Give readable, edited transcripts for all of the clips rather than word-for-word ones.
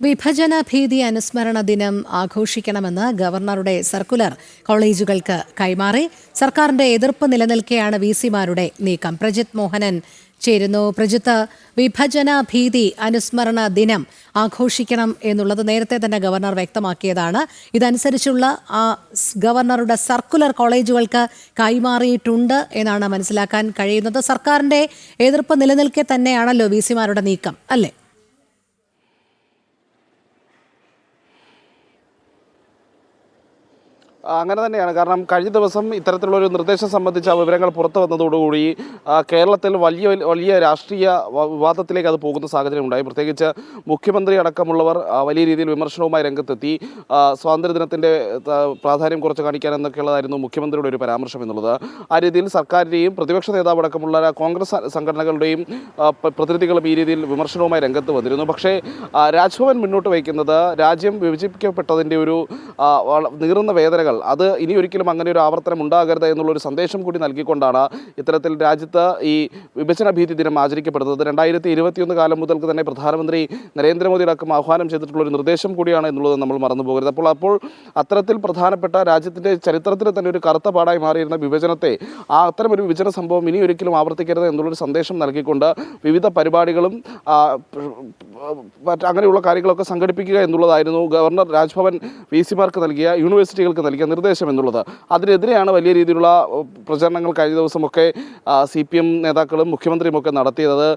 വിഭജന ഭീതി അനുസ്മരണ ദിനം ആഘോഷിക്കണമെന്ന് ഗവർണറുടെ സർക്കുലർ കോളേജുകൾക്ക് കൈമാറി. സർക്കാരിന്റെ എതിർപ്പ് നിലനിൽക്കെയാണ് വിസിമാരുടെ നീക്കം. പ്രജിത് മോഹനൻ ചേരുന്നു. പ്രജിത്ത്, വിഭജന ഭീതി അനുസ്മരണ ദിനം ആഘോഷിക്കണം എന്നുള്ളത് നേരത്തെ തന്നെ ഗവർണർ വ്യക്തമാക്കിയതാണ്. ഇതനുസരിച്ചുള്ള ഗവർണറുടെ സർക്കുലർ കോളേജുകൾക്ക് കൈമാറിയിട്ടുണ്ട് എന്നാണ് മനസ്സിലാക്കാൻ കഴിയുന്നത്. സർക്കാരിന്റെ എതിർപ്പ് നിലനിൽക്കെ തന്നെയാണല്ലോ വിസിമാരുടെ നീക്കം, അല്ലേ? അങ്ങനെ തന്നെയാണ്. കാരണം കഴിഞ്ഞ ദിവസം ഇത്തരത്തിലുള്ളൊരു നിർദ്ദേശം സംബന്ധിച്ച വിവരങ്ങൾ പുറത്തു വന്നതോടുകൂടി കേരളത്തിൽ വലിയ രാഷ്ട്രീയ വിവാദത്തിലേക്ക് അത് പോകുന്ന സാഹചര്യം ഉണ്ടായി. പ്രത്യേകിച്ച് മുഖ്യമന്ത്രി അടക്കമുള്ളവർ വലിയ രീതിയിൽ വിമർശനവുമായി രംഗത്തെത്തി. സ്വാതന്ത്ര്യദിനത്തിൻ്റെ പ്രാധാന്യം കുറച്ച് കാണിക്കാൻ എന്നൊക്കെയുള്ളതായിരുന്നു മുഖ്യമന്ത്രിയുടെ ഒരു പരാമർശം എന്നുള്ളത്. ആ രീതിയിൽ സർക്കാരിൻ്റെയും പ്രതിപക്ഷ നേതാവ് അടക്കമുള്ള കോൺഗ്രസ് സംഘടനകളുടെയും പ്രതിനിധികളും ഈ രീതിയിൽ വിമർശനവുമായി രംഗത്ത് വന്നിരുന്നു. പക്ഷേ രാജ്ഭവൻ മുന്നോട്ട് വയ്ക്കുന്നത് രാജ്യം വിഭജിക്കപ്പെട്ടതിൻ്റെ ഒരു നീറുന്ന വേദനകൾ അത് ഇനി ഒരിക്കലും അങ്ങനെ ഒരു ആവർത്തനം ഉണ്ടാകരുത് എന്നുള്ളൊരു സന്ദേശം കൂടി നൽകിക്കൊണ്ടാണ് ഇത്തരത്തിൽ രാജ്യത്ത് ഈ വിഭജന ഭീതി ദിനം ആചരിക്കപ്പെടുന്നത്. 2021 കാലം മുതൽക്ക് തന്നെ പ്രധാനമന്ത്രി നരേന്ദ്രമോദി അടക്കം ആഹ്വാനം ചെയ്തിട്ടുള്ള ഒരു നിർദ്ദേശം കൂടിയാണ് എന്നുള്ളത് നമ്മൾ മറന്നു പോകരുത്. അപ്പോൾ അത്തരത്തിൽ പ്രധാനപ്പെട്ട രാജ്യത്തിൻ്റെ ചരിത്രത്തിൽ തന്നെ ഒരു കറുത്ത പാടായി മാറിയിരുന്ന വിഭജനത്തെ അത്തരമൊരു വിഭജന സംഭവം ഇനി ഒരിക്കലും ആവർത്തിക്കരുത് എന്നുള്ളൊരു സന്ദേശം നൽകിക്കൊണ്ട് വിവിധ പരിപാടികളും അങ്ങനെയുള്ള കാര്യങ്ങളൊക്കെ സംഘടിപ്പിക്കുക എന്നുള്ളതായിരുന്നു ഗവർണർ രാജ്ഭവൻ വിസിമാർക്ക് നൽകിയ യൂണിവേഴ്സിറ്റികൾക്ക് നൽകിയ നിർദ്ദേശം എന്നുള്ളത്. അതിനെതിരെയാണ് വലിയ രീതിയിലുള്ള പ്രചരണങ്ങൾ കഴിഞ്ഞ ദിവസമൊക്കെ CPM നേതാക്കളും മുഖ്യമന്ത്രിയുമൊക്കെ നടത്തിയത്.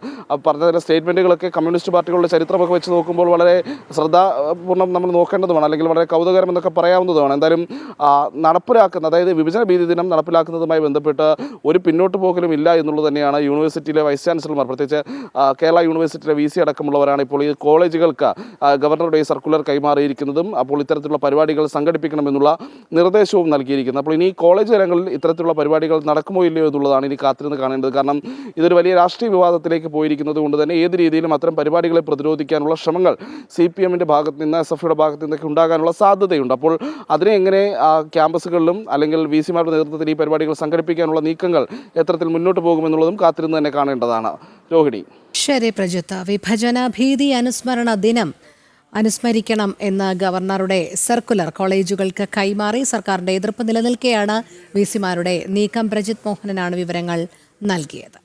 പറഞ്ഞ സ്റ്റേറ്റ്മെൻറ്റുകളൊക്കെ കമ്മ്യൂണിസ്റ്റ് പാർട്ടികളുടെ ചരിത്രമൊക്കെ വെച്ച് നോക്കുമ്പോൾ വളരെ ശ്രദ്ധാപൂർണ്ണം നമ്മൾ നോക്കേണ്ടതുമാണ്, അല്ലെങ്കിൽ വളരെ കൗതുകരം എന്നൊക്കെ പറയാവുന്നതുമാണ്. എന്തായാലും നടപ്പിലാക്കുന്ന, അതായത് വിഭജന ഭീതി ദിനം നടപ്പിലാക്കുന്നതുമായി ബന്ധപ്പെട്ട് ഒരു പിന്നോട്ട് പോകലും ഇല്ല എന്നുള്ളത് തന്നെയാണ് യൂണിവേഴ്സിറ്റിയിലെ വൈസ് ചാൻസലർമാർ, പ്രത്യേകിച്ച് കേരള യൂണിവേഴ്സിറ്റിയിലെ VC അടക്കമുള്ളവരാണ് ഇപ്പോൾ ഈ കോളേജുകൾക്ക് ഗവർണറുടെ സർക്കുലർ കൈമാറിയിരിക്കുന്നതും അപ്പോൾ ഇത്തരത്തിലുള്ള പരിപാടികൾ സംഘടിപ്പിക്കണമെന്നുള്ള നിർദ്ദേശവും നൽകിയിരിക്കുന്നത്. അപ്പോൾ ഇനി കോളേജ് തലങ്ങളിൽ ഇത്തരത്തിലുള്ള പരിപാടികൾ നടക്കുമോ ഇല്ലയോ എന്നുള്ളതാണ് ഇനി കാത്തിരുന്ന് കാണേണ്ടത്. കാരണം ഇതൊരു വലിയ രാഷ്ട്രീയ വിവാദത്തിലേക്ക് പോയിരിക്കുന്നത് കൊണ്ട് തന്നെ ഏത് രീതിയിലും അത്തരം പരിപാടികളെ പ്രതിരോധിക്കാനുള്ള ശ്രമങ്ങൾ CPMൻ്റെ ഭാഗത്ത് നിന്ന്, SFയുടെ ഭാഗത്ത് നിന്നൊക്കെ ഉണ്ടാകാനുള്ള സാധ്യതയുണ്ട്. അപ്പോൾ അതിനെ എങ്ങനെ ക്യാമ്പസുകളിലും അല്ലെങ്കിൽ VCമാരുടെ നേതൃത്വത്തിൽ ഈ പരിപാടികൾ സംഘടിപ്പിക്കാനുള്ള നീക്കങ്ങൾ എത്തരത്തിൽ മുന്നോട്ട് പോകുമെന്നുള്ളതും കാത്തിരുന്ന് തന്നെ കാണേണ്ടതാണ്. രോഹിണി. ശരി പ്രജിത്ത്, വിഭജന ഭീതി അനുസ്മരണ ദിനം അനുസ്മരിക്കണം എന്ന ഗവർണറുടെ സർക്കുലർ കോളേജുകൾക്ക് കൈമാറി. സർക്കാരിന്റെ എതിർപ്പ് നിലനിൽക്കെയാണ് വിസിമാരുടെ നീക്കം. പ്രജിത് മോഹനനാണ് വിവരങ്ങൾ നൽകിയത്.